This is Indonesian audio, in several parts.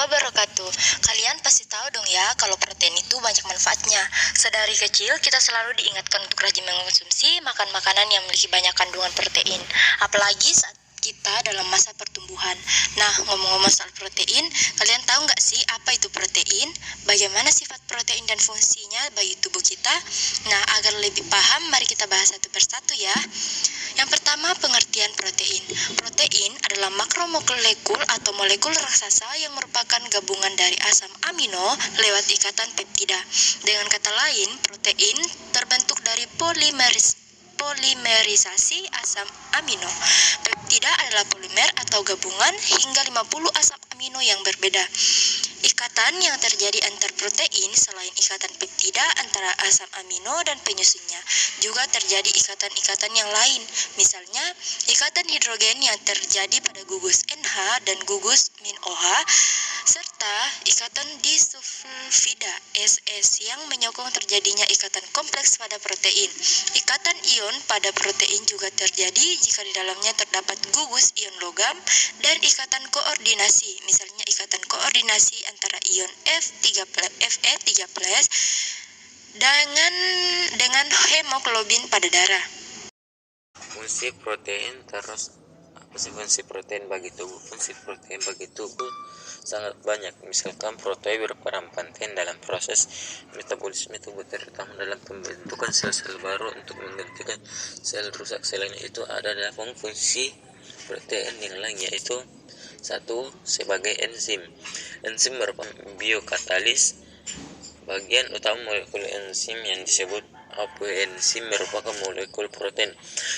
wabarakatuh. Kalian pasti tahu dong ya kalau protein itu banyak manfaatnya. Sedari kecil kita selalu diingatkan untuk rajin mengonsumsi makan makanan yang memiliki banyak kandungan protein. Apalagi saat kita dalam masa pertumbuhan. Nah, ngomong-ngomong soal protein, kalian tahu nggak sih apa itu protein? Bagaimana sifat protein dan fungsinya bagi tubuh kita? Nah, agar lebih paham, mari kita bahas satu persatu ya. Yang pertama, pengertian protein. Protein adalah makromolekul atau molekul raksasa yang merupakan gabungan dari asam amino lewat ikatan peptida. Dengan kata lain, protein terbentuk dari polimerisasi asam amino. Peptida adalah polimer atau gabungan hingga 50 asam amino yang berbeda. Ikatan yang terjadi antar protein selain ikatan peptida antara asam amino dan penyusunnya, juga terjadi ikatan-ikatan yang lain. Misalnya, ikatan hidrogen yang terjadi pada gugus NH dan gugus min OH, serta ikatan disulfida SS yang menyokong terjadinya ikatan kompleks pada protein. Ikatan ion pada protein juga terjadi jika di dalamnya terdapat gugus ion logam dan ikatan koordinasi, misalnya ikatan koordinasi antara ion Fe3+ dengan hemoglobin pada darah. Fungsi protein terus apa sih fungsi protein bagi tubuh? Fungsi protein bagi tubuh sangat banyak. Misalkan protein berperan penting dalam proses metabolisme tubuh, terutama dalam pembentukan sel-sel baru untuk menggantikan sel rusak. Selain itu ada dalam fungsi protein yang lain, yaitu satu, sebagai enzim. Enzim merupakan biokatalis. Bagian utama molekul enzim yang disebut apoenzim merupakan molekul protein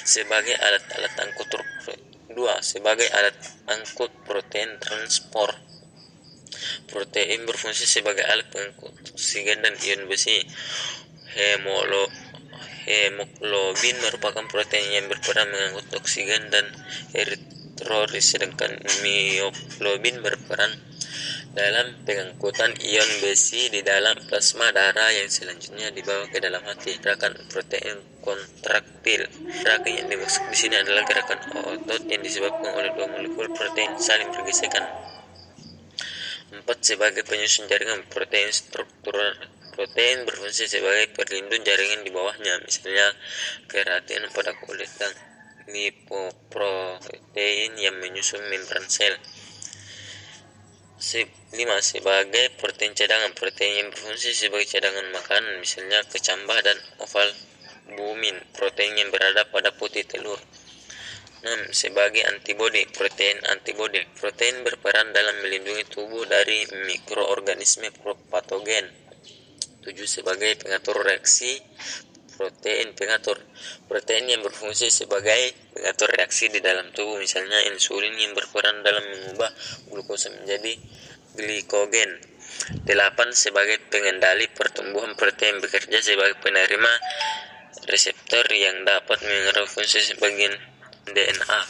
sebagai alat angkut sebagai alat angkut protein transport. Protein berfungsi sebagai alat pengangkut oksigen dan ion besi. Hemoglobin merupakan protein yang berperan mengangkut oksigen dan eritrosit, sedangkan mioglobin berperan dalam pengangkutan ion besi di dalam plasma darah yang selanjutnya dibawa ke dalam hati. Gerakan protein kontraktil. Gerakan yang dimaksud di sini adalah gerakan otot yang disebabkan oleh dua molekul protein saling bergesekan. 4. Sebagai penyusun jaringan protein struktural. Protein berfungsi sebagai pelindung jaringan di bawahnya, misalnya keratin pada kulit dan lipoprotein yang menyusun membran sel. 5. Sebagai protein cadangan. Protein yang berfungsi sebagai cadangan makanan, misalnya kecambah dan ovalbumin, protein yang berada pada putih telur. 6. Sebagai antibodi. Protein antibodi. Protein berperan dalam melindungi tubuh dari mikroorganisme patogen. 7. Sebagai pengatur reaksi. Protein pengatur. Protein yang berfungsi sebagai pengatur reaksi di dalam tubuh, misalnya insulin yang berperan dalam mengubah glukosa menjadi glikogen. 8. Sebagai pengendali pertumbuhan. Protein bekerja sebagai penerima reseptor yang dapat mengatur fungsi sebagian DNA.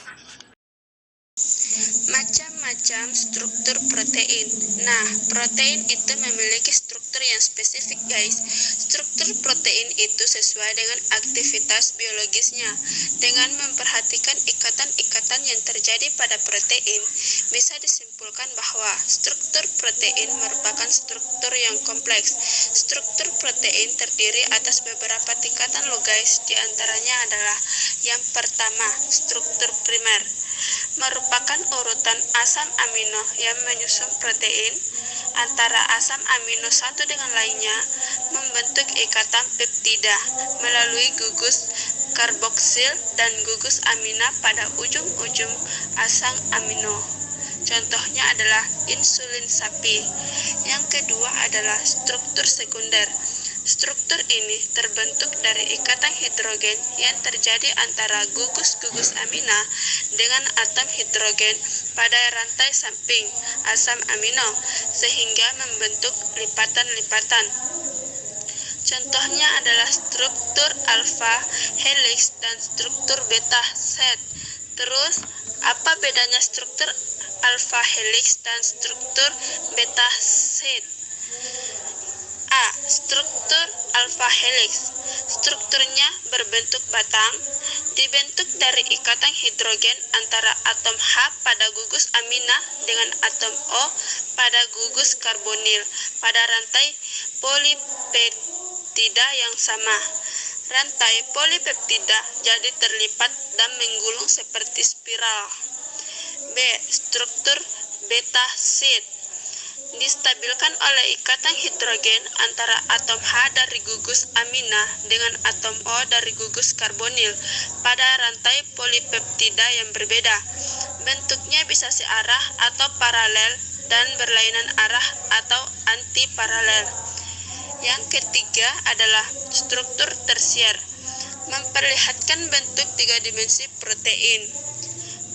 Macam-macam struktur protein. Nah, protein itu memiliki struktur yang spesifik, guys. Struktur protein itu sesuai dengan aktivitas biologisnya. Dengan memperhatikan ikatan-ikatan yang terjadi pada protein, bisa disimpulkan bahwa struktur protein merupakan struktur yang kompleks. Struktur protein terdiri atas beberapa tingkatan loh, guys. Di antaranya adalah yang pertama, struktur primer, merupakan urutan asam amino yang menyusun protein. Antara asam amino satu dengan lainnya membentuk ikatan peptida melalui gugus karboksil dan gugus amina pada ujung-ujung asam amino. Contohnya adalah insulin sapi. Yang kedua adalah struktur sekunder. Struktur ini terbentuk dari ikatan hidrogen yang terjadi antara gugus-gugus amina dengan atom hidrogen pada rantai samping asam amino, sehingga membentuk lipatan-lipatan. Contohnya adalah struktur alfa helix dan struktur beta sheet. Terus, apa bedanya struktur alfa helix dan struktur beta sheet? A. Struktur alpha helix. Strukturnya berbentuk batang, dibentuk dari ikatan hidrogen antara atom H pada gugus amina dengan atom O pada gugus karbonil pada rantai polipeptida yang sama. Rantai polipeptida jadi terlipat dan menggulung seperti spiral. B. Struktur beta sheet. Distabilkan oleh ikatan hidrogen antara atom H dari gugus amina dengan atom O dari gugus karbonil pada rantai polipeptida yang berbeda. Bentuknya bisa searah atau paralel dan berlainan arah atau anti-paralel. Yang ketiga adalah struktur tersier, memperlihatkan bentuk tiga dimensi protein.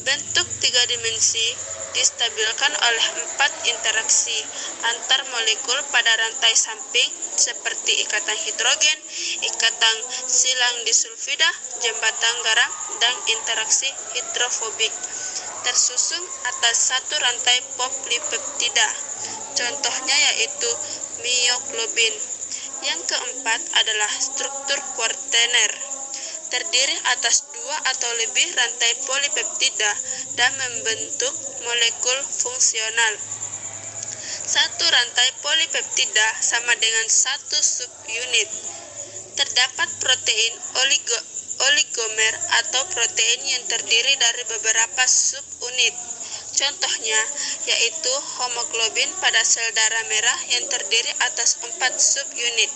Bentuk tiga dimensi distabilkan oleh 4 interaksi antar molekul pada rantai samping seperti ikatan hidrogen, ikatan silang disulfida, jembatan garam, dan interaksi hidrofobik tersusun atas satu rantai polipeptida. Contohnya yaitu mioglobin. Yang keempat adalah struktur kuartener, terdiri atas 2 atau lebih rantai polipeptida dan membentuk molekul fungsional. Satu rantai polipeptida sama dengan satu subunit. Terdapat protein oligomer atau protein yang terdiri dari beberapa subunit. Contohnya yaitu hemoglobin pada sel darah merah yang terdiri atas 4 subunit.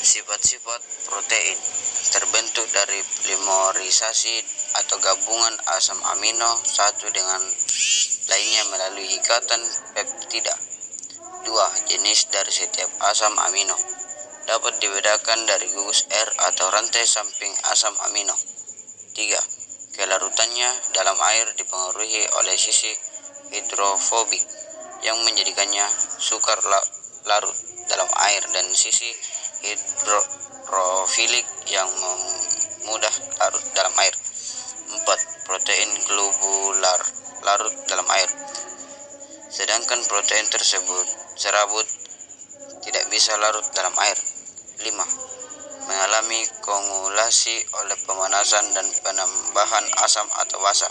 Sifat-sifat protein terbentuk dari polimerisasi atau gabungan asam amino satu dengan lainnya melalui ikatan peptida. 2. Jenis dari setiap asam amino dapat dibedakan dari gugus R atau rantai samping asam amino. 3. Kelarutannya dalam air dipengaruhi oleh sisi hidrofobik yang menjadikannya sukar larut dalam air dan sisi hidrofilik yang mudah larut dalam air. 4. Protein globular larut dalam air, sedangkan protein tersebut serabut tidak bisa larut dalam air. 5. Mengalami koagulasi oleh pemanasan dan penambahan asam atau basa.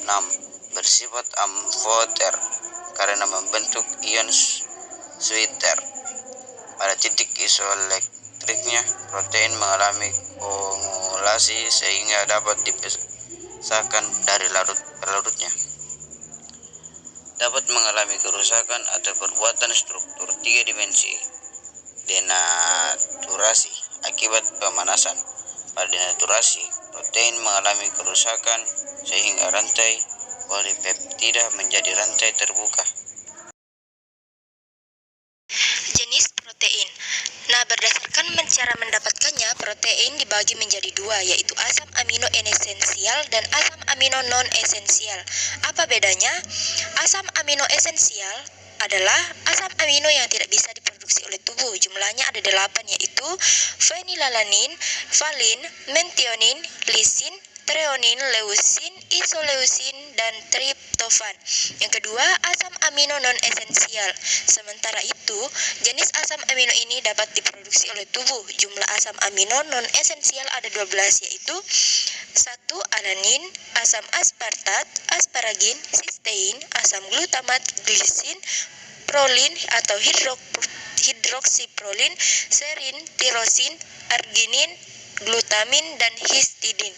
6. Bersifat amfoter karena membentuk ion sweeter. Pada titik isoelektriknya, protein mengalami koagulasi sehingga dapat dipisahkan dari larutnya. Dapat mengalami kerusakan atau perbuatan struktur 3 dimensi, denaturasi akibat pemanasan. Pada denaturasi, protein mengalami kerusakan sehingga rantai polipeptida menjadi rantai terbuka. Jenis protein. Nah, berdasarkan cara mendapatkannya, protein dibagi menjadi 2, yaitu asam amino esensial dan asam amino non-esensial. Apa bedanya? Asam amino esensial adalah asam amino yang tidak bisa diproduksi oleh tubuh. Jumlahnya ada 8, yaitu fenilalanin, valin, mentionin, lisin, treonin, leusin, isoleusin, dan triptofan. Yang kedua, asam amino non-esensial. Sementara itu, jenis asam amino ini dapat diproduksi oleh tubuh. Jumlah asam amino non-esensial ada 12, yaitu 1. Alanin, asam aspartat, asparagin, sistein, asam glutamat, glisin, prolin atau hidroksiprolin, serin, tirosin, arginin, glutamin, dan histidin.